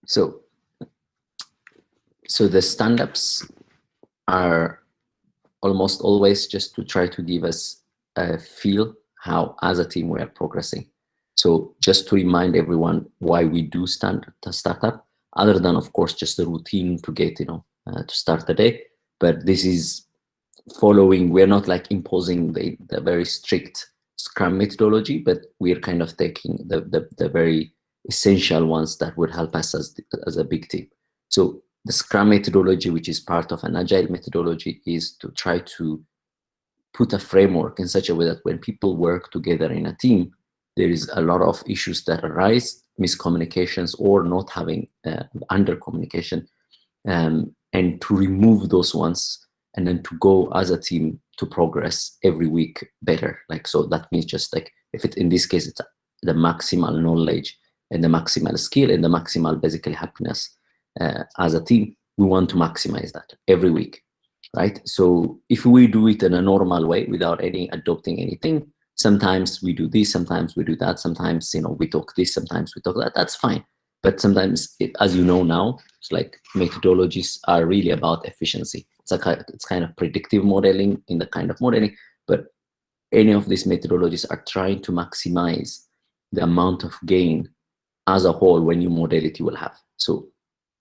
So the stand-ups are almost always just to try to give us a feel how as a team we are progressing. So just to remind everyone why we do startup, other than of course just the routine to get to start the day. But this is following, we're not like imposing the very strict Scrum methodology, but we're kind of taking the very essential ones that would help us as a big team. So the Scrum methodology, which is part of an agile methodology, is to try to put a framework in such a way that when people work together in a team, there is a lot of issues that arise, miscommunications or not having under communication, and to remove those ones and then to go as a team to progress every week better. Like, so that means just like, if it, in this case, it's the maximal knowledge and the maximal skill and the maximal basically happiness as a team, we want to maximize that every week, right? So if we do it in a normal way without any adopting anything, sometimes we do this, sometimes we do that, sometimes we talk this, sometimes we talk that, that's fine. But sometimes, as you know now, it's like methodologies are really about efficiency. It's kind of predictive modeling in the kind of modeling, but any of these methodologies are trying to maximize the amount of gain as a whole when you model it, you will have. So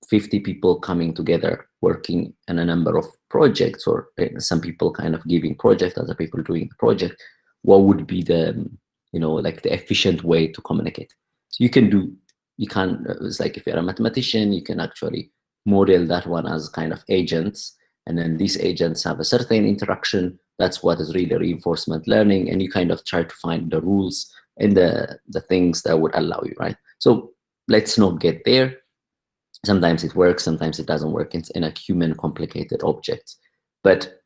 50 people coming together, working on a number of projects, or some people kind of giving project, other people doing the project, what would be the, like the efficient way to communicate? So you can, it's like if you're a mathematician, you can actually model that one as kind of agents, and then these agents have a certain interaction. That's what is really reinforcement learning, and you kind of try to find the rules and the things that would allow you, right? So let's not get there. Sometimes it works, sometimes it doesn't work in a human complicated object. But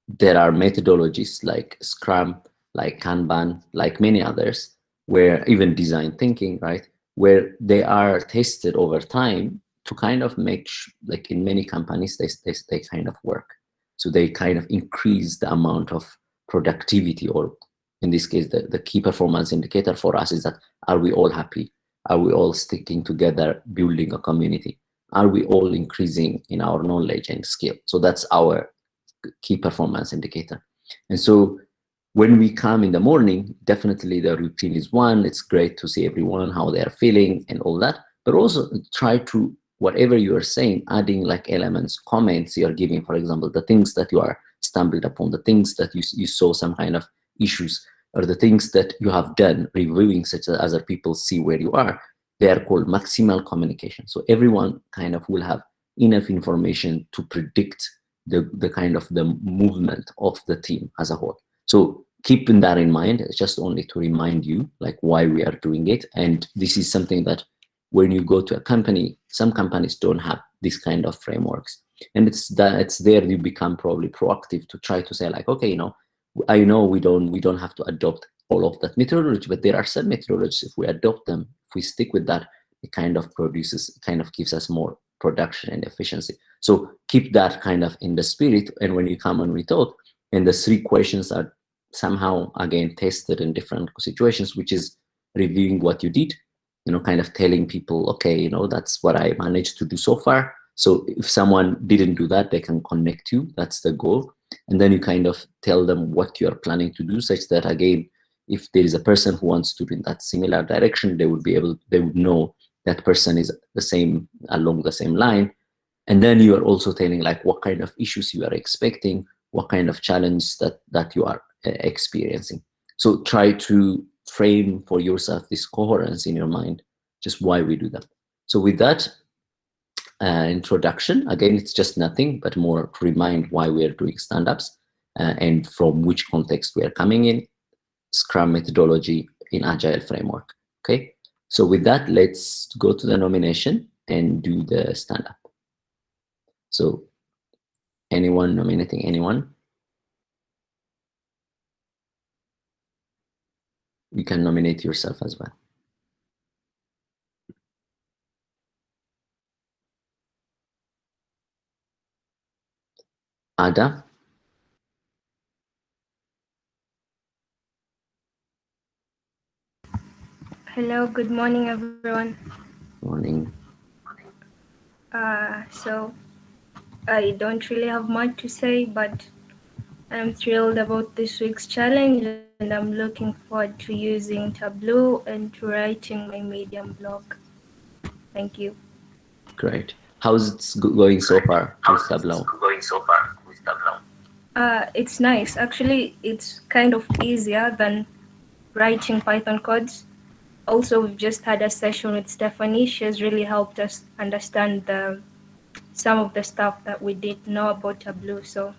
there are methodologies like Scrum, like Kanban, like many others, where even design thinking, right, where they are tested over time to kind of make, like in many companies, they kind of work. So they kind of increase the amount of productivity, or in this case, the key performance indicator for us is that, are we all happy? Are we all sticking together, building a community? Are we all increasing in our knowledge and skill? So that's our key performance indicator. And so when we come in the morning, definitely the routine is one. It's great to see everyone, how they're feeling and all that, but also try to, whatever you are saying, adding like elements, comments you're giving, for example, the things that you are stumbled upon, the things that you saw some kind of issues, or the things that you have done, reviewing such that other people see where you are. They are called maximal communication. So everyone kind of will have enough information to predict the kind of the movement of the team as a whole. So keeping that in mind, it's just only to remind you like why we are doing it. And this is something that when you go to a company, some companies don't have this kind of frameworks. And it's there you become probably proactive to try to say like, okay, I know we don't have to adopt all of that methodology, but there are some methodologies, if we adopt them, if we stick with that, it kind of gives us more production and efficiency. So keep that kind of in the spirit. And when you come and we talk, and the 3 questions are somehow again tested in different situations, which is reviewing what you did, kind of telling people, okay, that's what I managed to do so far. So if someone didn't do that, they can connect you. That's the goal. And then you kind of tell them what you are planning to do, such that again, if there is a person who wants to do in that similar direction, they would know that person is along the same line. And then you are also telling like what kind of issues you are expecting, what kind of challenge that you are experiencing. So try to frame for yourself this coherence in your mind, just why we do that. So with that introduction, again, it's just nothing but more to remind why we are doing stand-ups and from which context we are coming in, Scrum methodology in Agile framework. Okay, so with that, let's go to the nomination and do the stand-up. So anyone nominating anyone? You can nominate yourself as well. Ada? Hello, good morning, everyone. Morning. So I don't really have much to say, but I'm thrilled about this week's challenge and I'm looking forward to using Tableau and to writing my Medium blog. Thank you. Great. How's it going so far with Tableau? It's nice. Actually, it's kind of easier than writing Python codes. Also, we've just had a session with Stephanie. She has really helped us understand some of the stuff that we didn't know about Tableau. So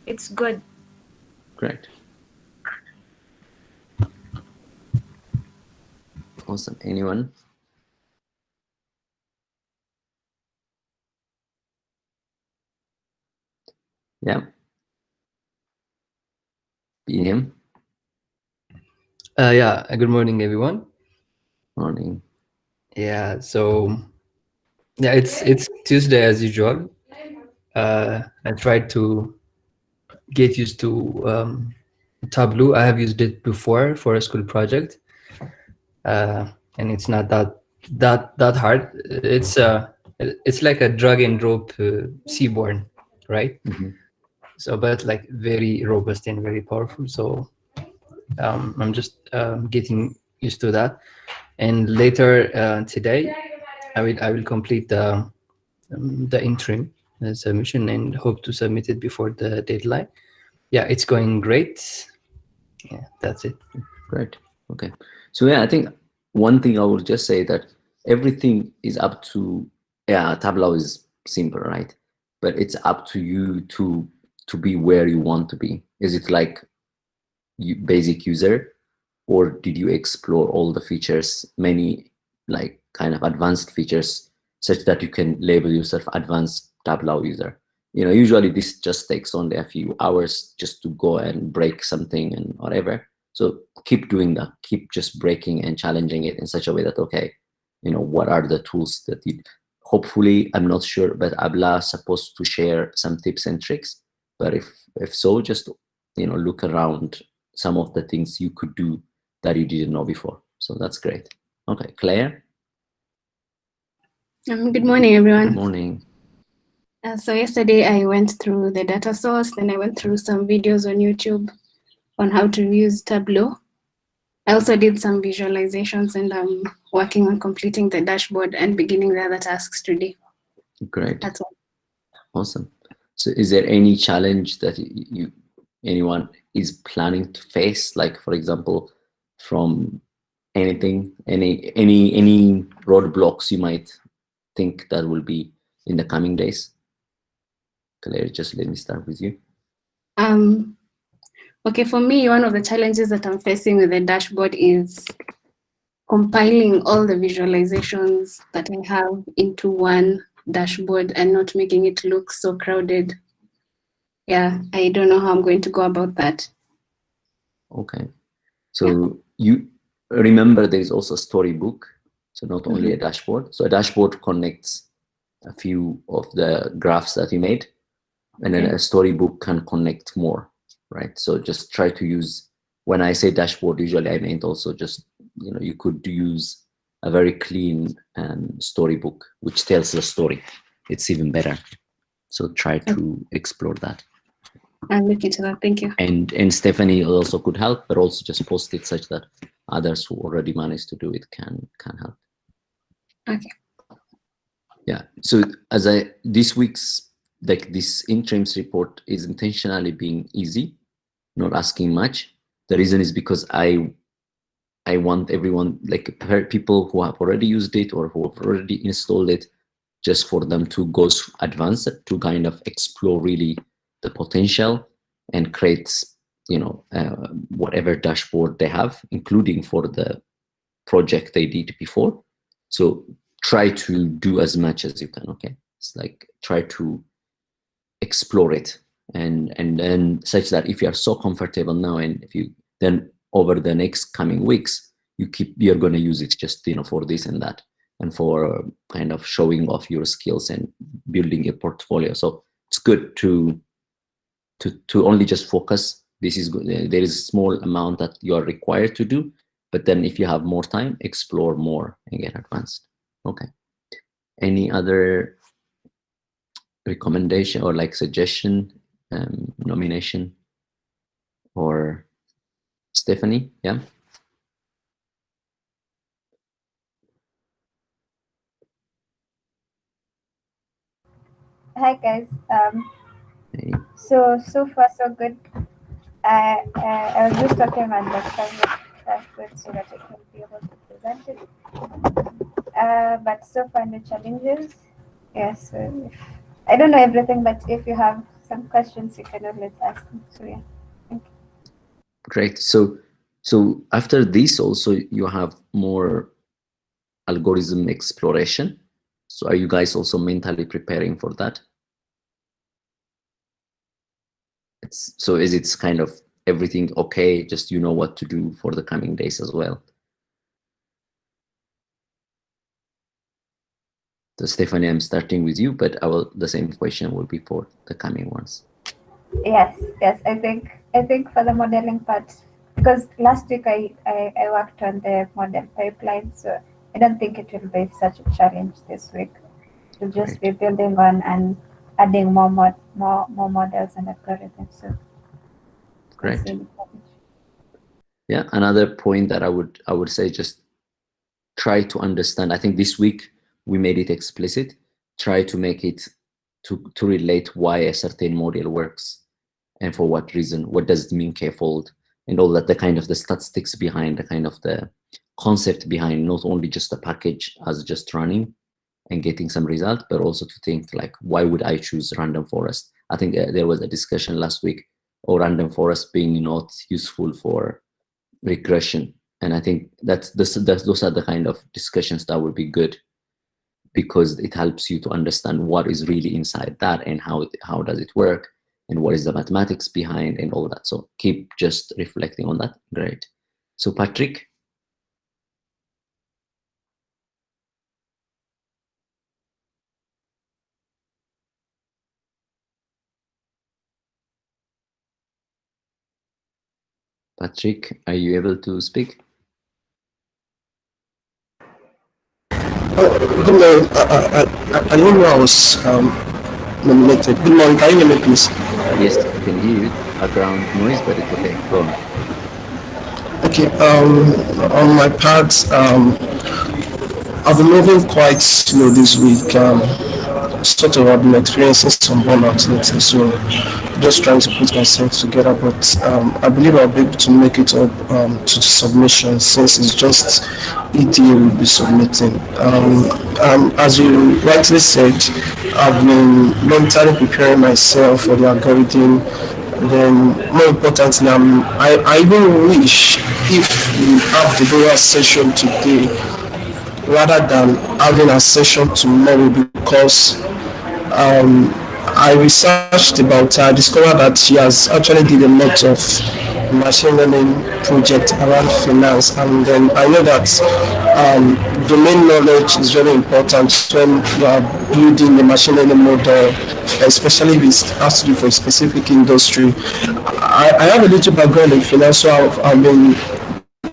it's good. Great. Awesome. Anyone? Yeah. PM. Yeah, good morning, everyone. Morning. Yeah, so yeah, it's Tuesday as usual. I tried to get used to Tableau. I have used it before for a school project, and it's not that hard. It's like a drag and drop Seaborn, right? Mm-hmm. So, but like very robust and very powerful. So I'm just getting used to that. And later today, I will complete the interim submission and hope to submit it before the deadline. Yeah, it's going great. Yeah, that's it. Great. Okay. So yeah, I think one thing I would just say that everything is up to, yeah, Tableau is simple, right? But it's up to you to be where you want to be. Is it like basic user, or did you explore all the features, many like kind of advanced features, such that you can label yourself advanced Tableau user? Usually this just takes only a few hours just to go and break something and whatever. So keep doing that, keep just breaking and challenging it in such a way that, okay, what are the tools that you, hopefully, I'm not sure, but Abla is supposed to share some tips and tricks. But if so, just look around some of the things you could do that you didn't know before. So that's great. Okay, Claire. Good morning, everyone. Good morning. So yesterday I went through the data source, then I went through some videos on YouTube on how to use Tableau. I also did some visualizations and I'm working on completing the dashboard and beginning the other tasks today. Great. That's all. Awesome. So is there any challenge that anyone is planning to face, like for example, from anything, any roadblocks you might think that will be in the coming days? Claire, just let me start with you. Okay, for me, one of the challenges that I'm facing with the dashboard is compiling all the visualizations that I have into one dashboard and not making it look so crowded. Yeah, I don't know how I'm going to go about that. Okay. So you remember there is also a storybook. So not only a dashboard. So a dashboard connects a few of the graphs that you made, and then a storybook can connect more, right? So just try to use, when I say dashboard, usually I meant also just, you could use a very clean storybook, which tells the story. It's even better. So try to explore that. I'll look into that. Thank you. And Stephanie also could help, but also just post it such that others who already managed to do it can help. Okay. Yeah. So this week's, like this interims report is intentionally being easy, not asking much. The reason is because I want everyone, like people who have already used it or who have already installed it, just for them to go advanced, to kind of explore really the potential and create, whatever dashboard they have, including for the project they did before. So try to do as much as you can. Okay, it's like try to explore it, and then such that if you are so comfortable now, and if you then over the next coming weeks you're going to use it just for this and that, and for kind of showing off your skills and building a portfolio. So it's good to only just focus. This is good. There is a small amount that you are required to do, but then if you have more time, explore more and get advanced. Okay. Any other recommendation or like suggestion, nomination, or Stephanie? Yeah. Hi guys. Hey. So far so good. I was just talking on the dashboard so that I can be able to present it. But so far no challenges. Yes. I don't know everything, but if you have some questions, you can always ask me. So yeah. Thank you. Great. So after this, also you have more algorithm exploration. So are you guys also mentally preparing for that? So is it kind of everything okay? Just you know what to do for the coming days as well. So Stephanie, I'm starting with you, but the same question will be for the coming ones. Yes. I think for the modeling part, because last week I worked on the model pipeline, so I don't think it will be such a challenge this week. We'll just be building on and adding more models and algorithms. So Great. Yeah, another point that I would say, just try to understand. I think this week we made it explicit. Try to make it to relate why a certain model works and for what reason. What does it mean k-fold and all that, the kind of the statistics behind, the kind of the concept behind, not only just the package as just running and getting some result, but also to think like, why would I choose random forest? I think there was a discussion last week, or random forest being not useful for regression. And I think those are the kind of discussions that would be good, because it helps you to understand what is really inside that and how does it work and what is the mathematics behind and all that. So keep just reflecting on that. Great. So Patrick. Patrick, are you able to speak? Good morning. I didn't know I was nominated. Good morning. Can you hear me, please? Yes, I can hear you. Background noise, but it's okay. Go on. Okay. On my part, I've been moving quite slow this week. Sort of I've been experiencing some burnout lately, so just trying to put myself together. But I believe I'll be able to make it up to the submission, since it's just ETA will be submitting. As you rightly said, I've been mentally preparing myself for the algorithm. Then, more importantly, I even wish if we have the lower session today rather than having a session tomorrow, because I researched about her, I discovered that she has actually did a lot of machine learning project around finance, and then I know that domain knowledge is very important when you are building a machine learning model, especially if it has to do for a specific industry. I have a little background in finance, so I've been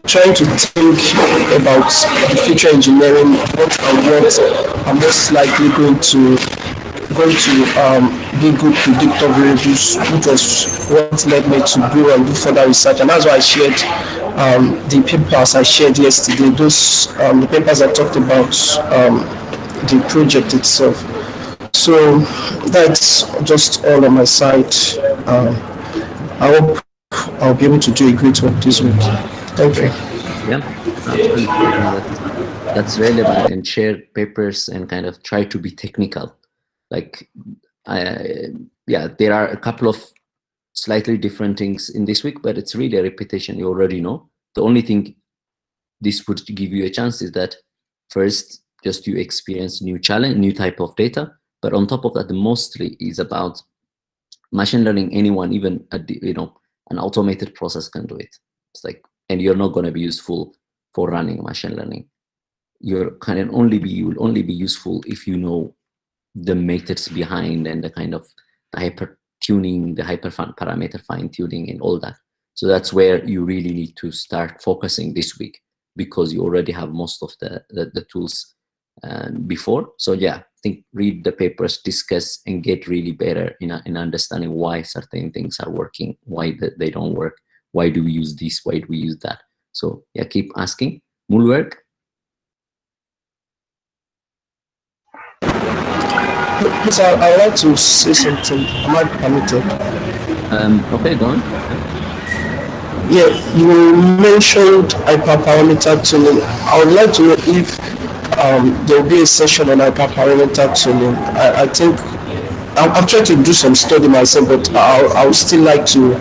trying to think about the future engineering, what I'm most likely going to be good predictor variables, which was what led me to go and do further research. And that's why I shared the papers I shared yesterday, those the papers I talked about the project itself. So that's just all on my side. I hope I'll be able to do a great work this week. Thank you. Yeah, absolutely. I think that's relevant, and share papers and kind of try to be technical. Like, yeah, there are a couple of slightly different things in this week, but it's really a repetition. You already know. The only thing this would give you a chance is that first, just you experience new challenge, new type of data. But on top of that, mostly is about machine learning. Anyone, even an automated process can do it. It's like, and you're not going to be useful for running machine learning. You will only be useful if you know the methods behind and the kind of hyper tuning, the hyper parameter fine tuning and all that. So that's where you really need to start focusing this week, because you already have most of the tools before. So yeah, think read the papers, discuss, and get really better in understanding why certain things are working, why they don't work, why do we use this, why do we use that. So yeah, keep asking. Mulwerk? Please, I'd like to say something. Am I permitted? Okay, go on. Yeah, you mentioned hyperparameter tuning. I would like to know if there will be a session on hyperparameter tuning. I think I've tried to do some study myself, but I would still like to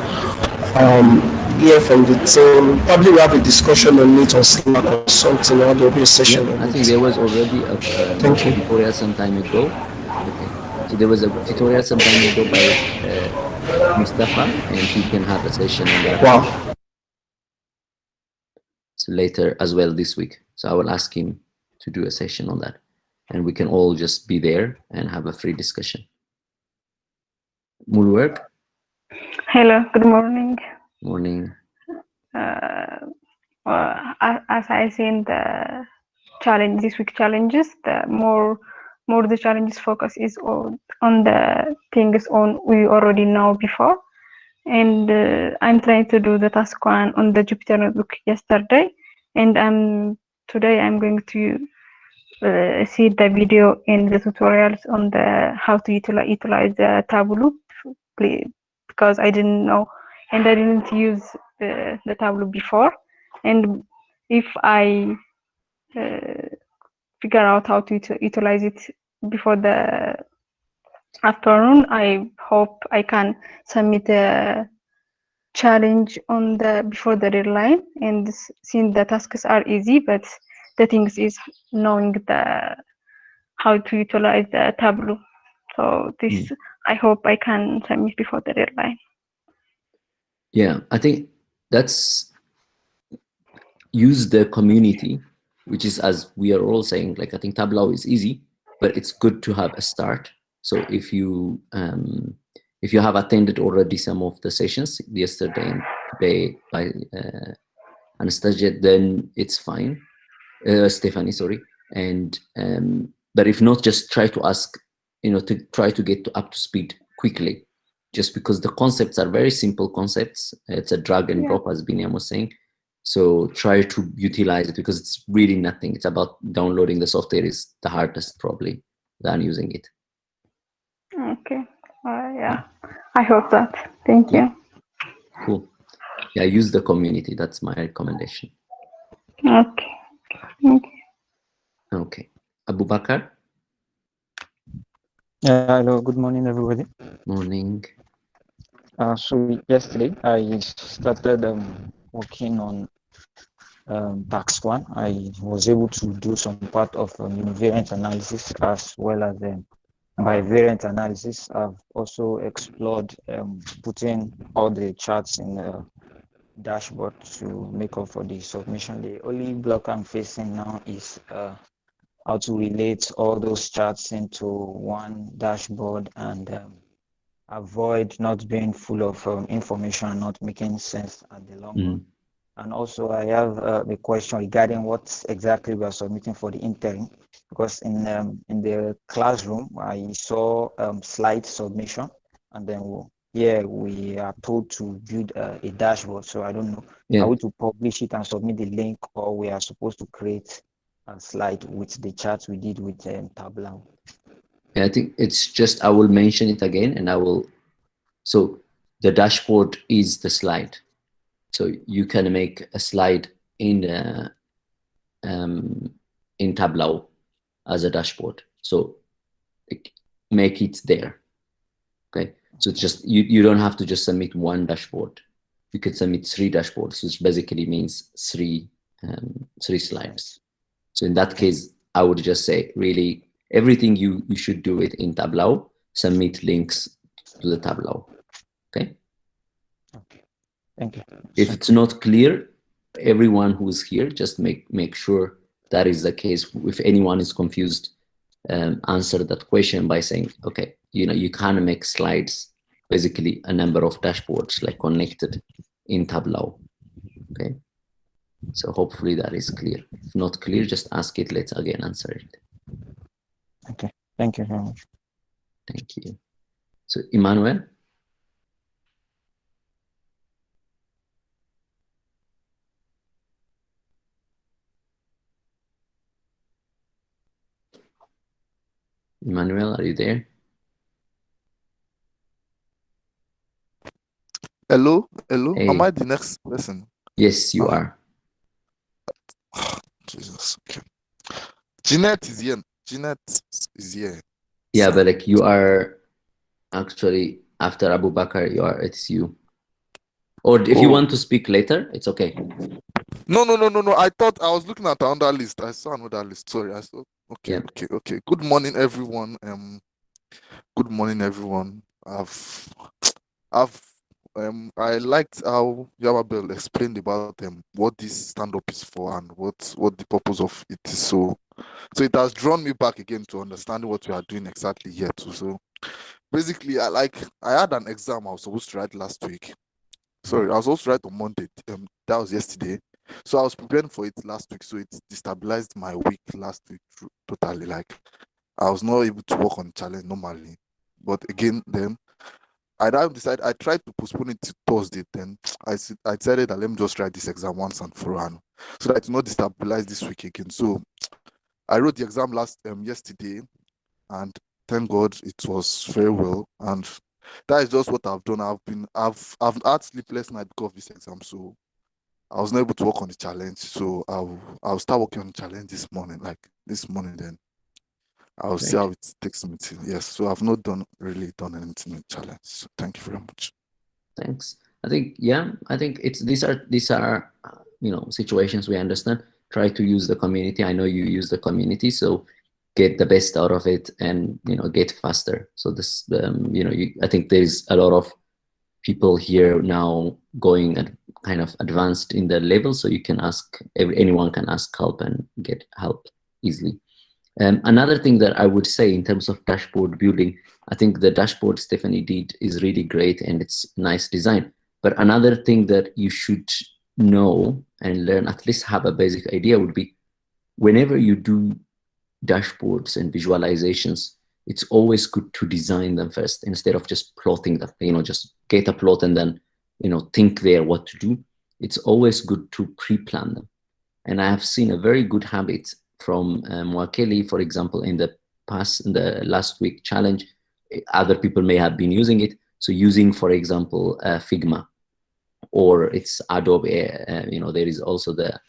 hear from the team. Probably we'll have a discussion on it on Slack or something, or there will be a session on I it. think there was already a Thank you. tutorial some time ago. Okay, so there was a tutorial some time ago by Mustafa, and he can have a session on that. Wow. So later as well this week. So I will ask him to do a session on that, and we can all just be there and have a free discussion. Mulwerk? Hello, good morning. Morning. As I seen the challenge this week challenges, the more the challenges focus is on the things we already know before, and I'm trying to do the task one on the Jupyter notebook yesterday, and today I'm going to see the video and the tutorials on the how to utilize the Tableau, because I didn't know and I didn't use the Tableau before, and if I figure out how to utilize it before the afternoon, I hope I can submit a challenge on the before the deadline. And since the tasks are easy, but the things is knowing the how to utilize the Tableau. So this I hope I can submit before the deadline. Yeah, I think that's use the community, which is, as we are all saying, like I think Tableau is easy, but it's good to have a start. So if you have attended already some of the sessions yesterday and today by Anastasia, then it's fine. Stephanie, sorry. And but if not, just try to ask, to try to get up to speed quickly, just because the concepts are very simple concepts. It's a drag and drop, as Binyam was saying. So try to utilize it, because it's really nothing. It's about downloading the software is the hardest probably than using it. Okay. Yeah, I hope that. Thank you. Cool. Yeah, use the community. That's my recommendation. Okay. Thank you. Okay. Abu Bakr? Hello, good morning, everybody. Morning. So yesterday I started working on task one. I was able to do some part of univariate analysis as well as bivariate analysis. I've also explored putting all the charts in the dashboard to make up for the submission. The only block I'm facing now is how to relate all those charts into one dashboard and avoid not being full of information and not making sense at the long run. And also I have a question regarding what exactly we are submitting for the interim, because in the classroom I saw slide submission, and then we are told to build a dashboard. So I don't know, are we to publish it and submit the link, or we are supposed to create a slide with the charts we did with Tableau? Yeah, I think it's just, I will mention it again, and I will. So the dashboard is the slide. So you can make a slide in Tableau as a dashboard. So make it there. Okay. So it's just you don't have to just submit one dashboard. You could submit 3 dashboards, which basically means three slides. So in that case, I would just say really everything you should do it in Tableau. Submit links to the Tableau. Okay. Okay. Thank you. If it's not clear, everyone who is here, just make sure that is the case. If anyone is confused, answer that question by saying, okay, you can make slides, basically a number of dashboards like connected in Tableau. Okay. So hopefully that is clear. If not clear, just ask it. Let's again answer it. Okay. Thank you very much. Thank you. So, Emmanuel? Emmanuel, are you there? Hello, hello. Hey. Am I the next person? Yes, you are. Jesus. Okay. Jeanette is here. Jeanette is here. Yeah, but like you are actually after Abu Bakr, it's you. Or if you want to speak later, it's okay. No. I thought I was looking at another list. I saw another list. Sorry, I saw. Okay, Yeah. okay. Good morning, everyone. Good morning, everyone. I liked how Yababel explained about what this stand-up is for and what the purpose of it is. So it has drawn me back again to understanding what we are doing exactly here too. So basically, I had an exam I was supposed to write last week. Sorry, I was supposed to write on Monday. That was yesterday. So I was preparing for it last week. So it destabilized my week last week totally. Like I was not able to work on the challenge normally. But again, then I tried to postpone it to Thursday. Then I decided that let me just write this exam once and for all, so that it will not destabilize this week again. So I wrote the exam yesterday, and thank God it was very well. And that is just what I've done. I've had sleepless night because of this exam, so I was not able to work on the challenge. So I'll start working on the challenge this morning. Then I'll see how it takes me to. Yes, so I've not really done anything with challenge. So thank you very much. Thanks. I think these are situations we understand. Try to use the community. I know you use the community, so get the best out of it and get faster. So this I think there's a lot of people here now going at kind of advanced in the level, so you can ask anyone can ask help and get help easily. Another thing that I would say in terms of dashboard building, I think the dashboard Stephanie did is really great and it's nice design. But another thing that you should know and learn, at least have a basic idea, would be whenever you do dashboards and visualizations, it's always good to design them first instead of just plotting them. Just get a plot and then think there what to do. It's always good to pre-plan them. And I have seen a very good habit from Mwakeli, for example, in the last week challenge. Other people may have been using it. So using, for example, Figma, or it's Adobe. There is also the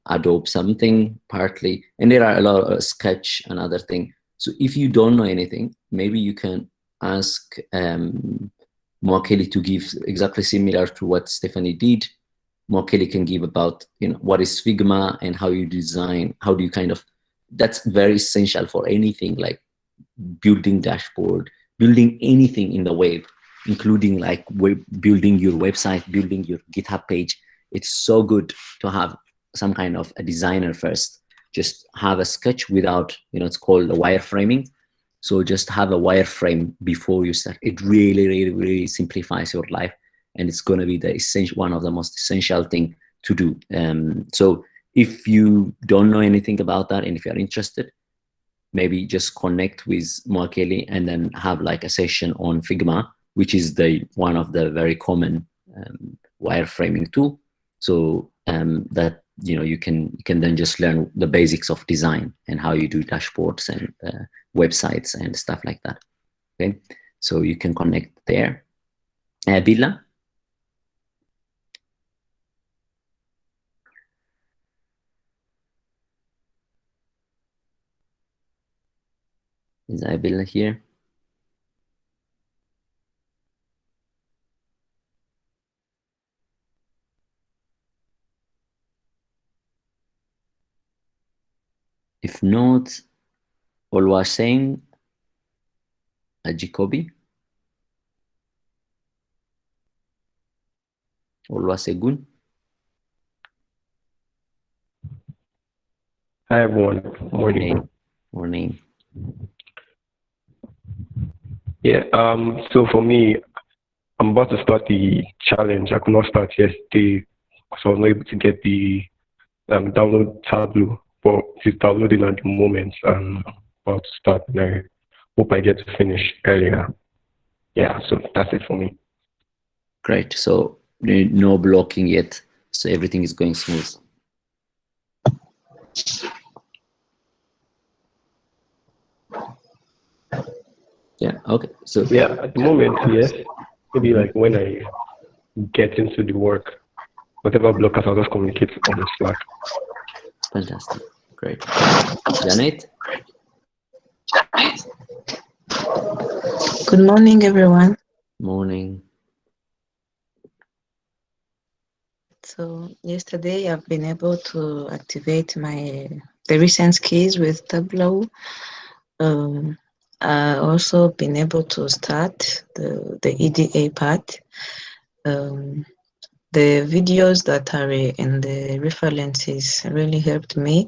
Adobe something partly, and there are a lot of Sketch and other thing. So if you don't know anything, maybe you can ask Mwakeli to give exactly similar to what Stephanie did. Mwakeli can give about what is Figma and how you design, how do you that's very essential for anything like building dashboard, building anything in the web, including like building your website, building your GitHub page. It's so good to have some kind of a designer first. Just have a sketch without, it's called a wireframing. So just have a wireframe before you start. It really, really, really simplifies your life. And it's going to be one of the most essential thing to do. So if you don't know anything about that, and if you're interested, maybe just connect with Mwakeli and then have like a session on Figma, which is one of the very common wireframing tool. So that you can then just learn the basics of design and how you do dashboards and websites and stuff like that. Okay, so you can connect there. Billa. Is Abila here? If not, Olwaseng Ajikobi. Olwasegun. Hi everyone. Morning. Morning. Yeah. So for me, I'm about to start the challenge. I could not start yesterday, so I was not able to get the download Tableau, but it's downloading at the moment. I'm about to start now. hope I get to finish earlier. Yeah, so that's it for me. Great. So no blocking yet. So everything is going smooth. Yeah. Okay. So yeah, at the moment, yes. Maybe like when I get into the work, whatever blockers, I'll just communicate on Slack. Fantastic. Great. Janet? Good morning, everyone. Morning. So yesterday I've been able to activate the recent keys with Tableau. I also been able to start the EDA part. The videos that are in the references really helped me.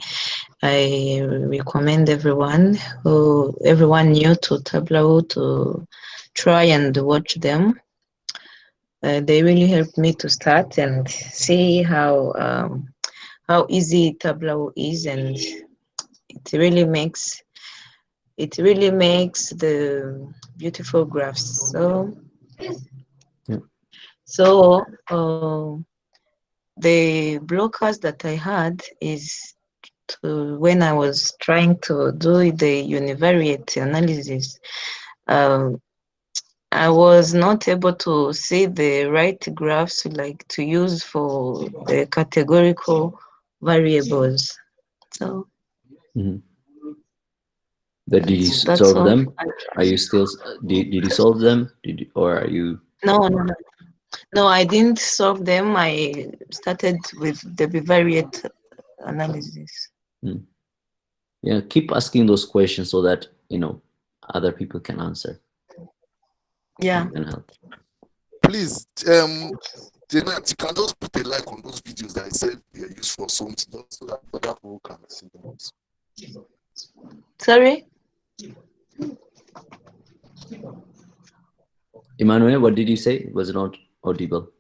I recommend everyone new to Tableau to try and watch them. They really helped me to start and see how easy Tableau is, and it really makes the beautiful graphs. So the blockers that I had is when I was trying to do the univariate analysis. I was not able to see the right graphs like to use for the categorical variables. So But did you solve them? Are you still did you solve them? Or are you? No, I didn't solve them. I started with the bivariate analysis. Yeah, keep asking those questions so that other people can answer. Yeah. And help. Please, Janet, you can just put a like on those videos that I said they are used for something, just so that other people can see them. Sorry? Emmanuel, what did you say? It was not audible.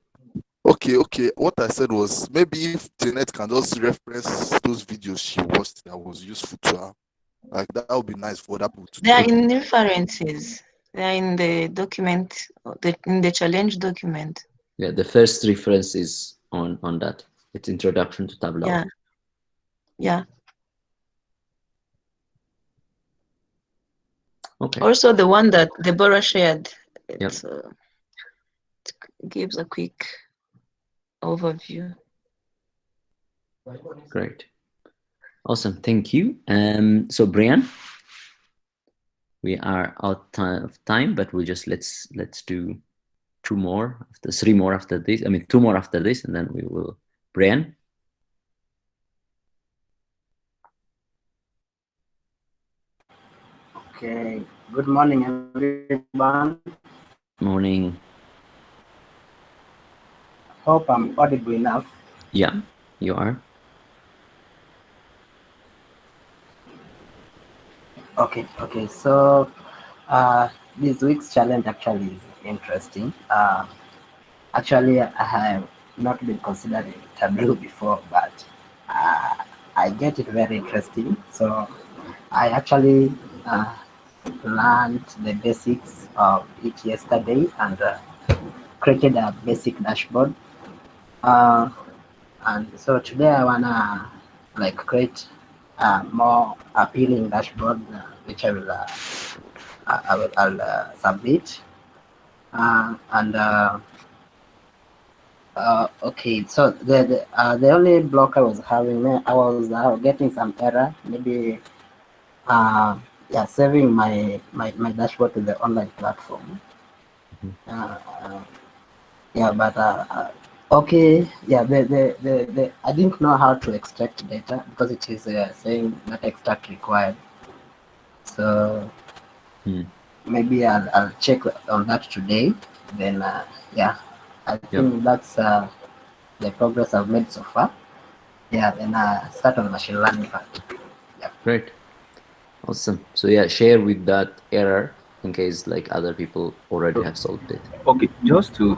Okay. What I said was maybe if Janet can just reference those videos she watched that was useful to her, like that would be nice for other people to. They are in references. They are in the document, in the challenge document. Yeah, the first reference is on that. It's Introduction to Tableau. Yeah. Okay. Also, the one that Deborah shared, it gives a quick overview. Great. Awesome. Thank you. So Brian, we are out of time, but we'll just let's do three more after this. I mean, two more after this, and then we will. Brian. Okay. Good morning, everyone. Morning. Hope I'm audible enough. Yeah, you are. Okay. So this week's challenge actually is interesting. Actually, I have not been considering Tableau before, but I get it very interesting. So I actually learned the basics of it yesterday and created a basic dashboard. And so today I wanna create a more appealing dashboard, which I'll submit. Okay, so the only block I was having, I was getting some error, maybe saving my dashboard to the online platform. Okay, I didn't know how to extract data because it is saying not extract required. So maybe I'll check on that today. Then I think that's the progress I've made so far. Yeah, then start on machine learning part. Yeah. Great. Awesome. So yeah, share with that error in case like other people already have solved it. Okay, just to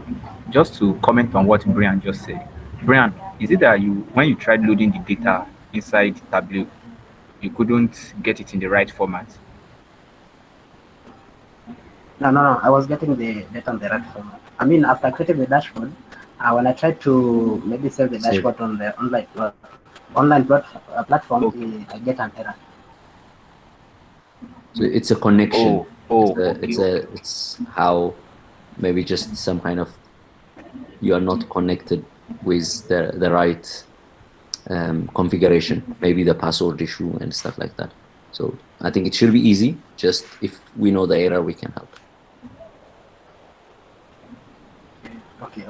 comment on what Brian just said. Brian, is it that when you tried loading the data inside Tableau, you couldn't get it in the right format? No. I was getting the data on the right format. I mean, after creating the dashboard, when I tried to maybe save the Save. dashboard on the platform, Okay. I get an error. So it's a connection. Okay. It's how maybe just some kind of you are not connected with the right configuration, maybe the password issue and stuff like that. So I think it should be easy. Just if we know the error, we can help. Okay.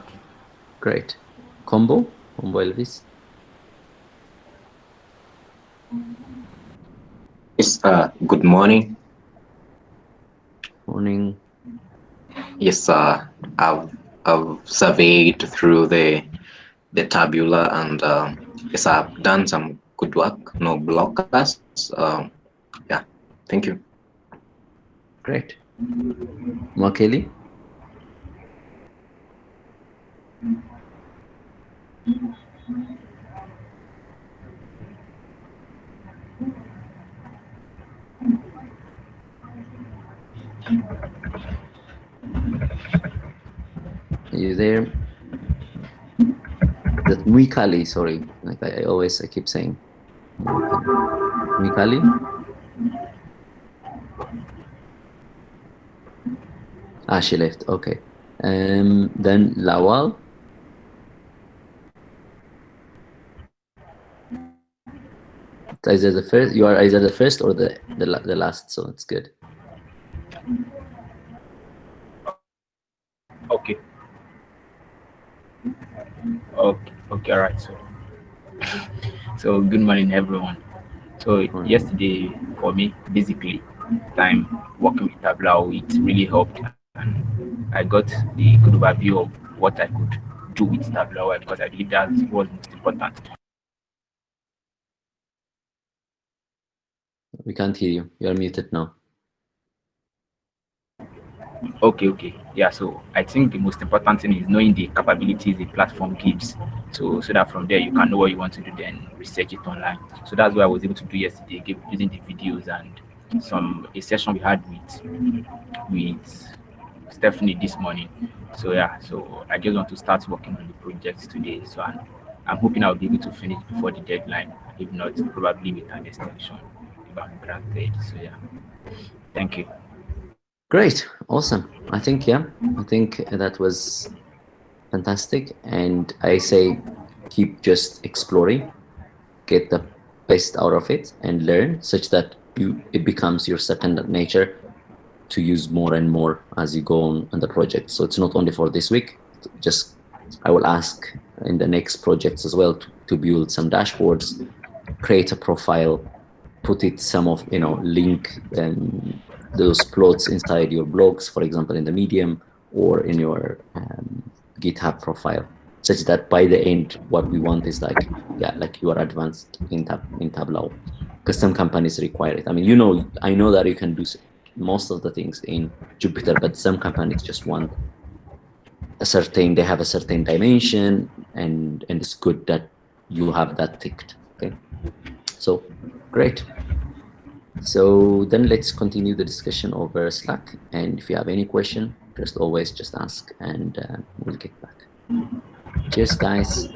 Great. Combo Elvis. Yes, good morning. Morning. Yes, I've surveyed through the tabula, and yes, I've done some good work. No blockers. Yeah, thank you. Great. Mwakeli. Are you there? That Mwikali, sorry. Like I keep saying Mwikali. Ah, she left. Okay. Then Lawal. Either the first. You are either the first or the last. So it's good. Okay. Okay. All right. So good morning, everyone. So yesterday for me, basically, time working with Tableau, it really helped, and I got the good overview of what I could do with Tableau because I believe that was most important. We can't hear you. You're muted now. Okay. Yeah, so I think the most important thing is knowing the capabilities the platform gives. So that from there you can know what you want to do, then research it online. So that's what I was able to do yesterday, using the videos and a session we had with Stephanie this morning. So yeah, so I just want to start working on the projects today. So I'm hoping I'll be able to finish before the deadline. If not, probably with an extension if I'm granted. So yeah. Thank you. Great. Awesome. I think that was fantastic. And I say keep just exploring, get the best out of it and learn such that it becomes your second nature to use more and more as you go on the project. So it's not only for this week. Just I will ask in the next projects as well to build some dashboards, create a profile, put it link those plots inside your blogs, for example, in the Medium or in your GitHub profile, such that by the end, what we want is like you are advanced in Tableau, because some companies require it. I mean, I know that you can do most of the things in Jupyter, but some companies just want they have a certain dimension, and it's good that you have that ticked. Okay, so great. So then let's continue the discussion over Slack. And if you have any question, always just ask, and we'll get back. Cheers, guys.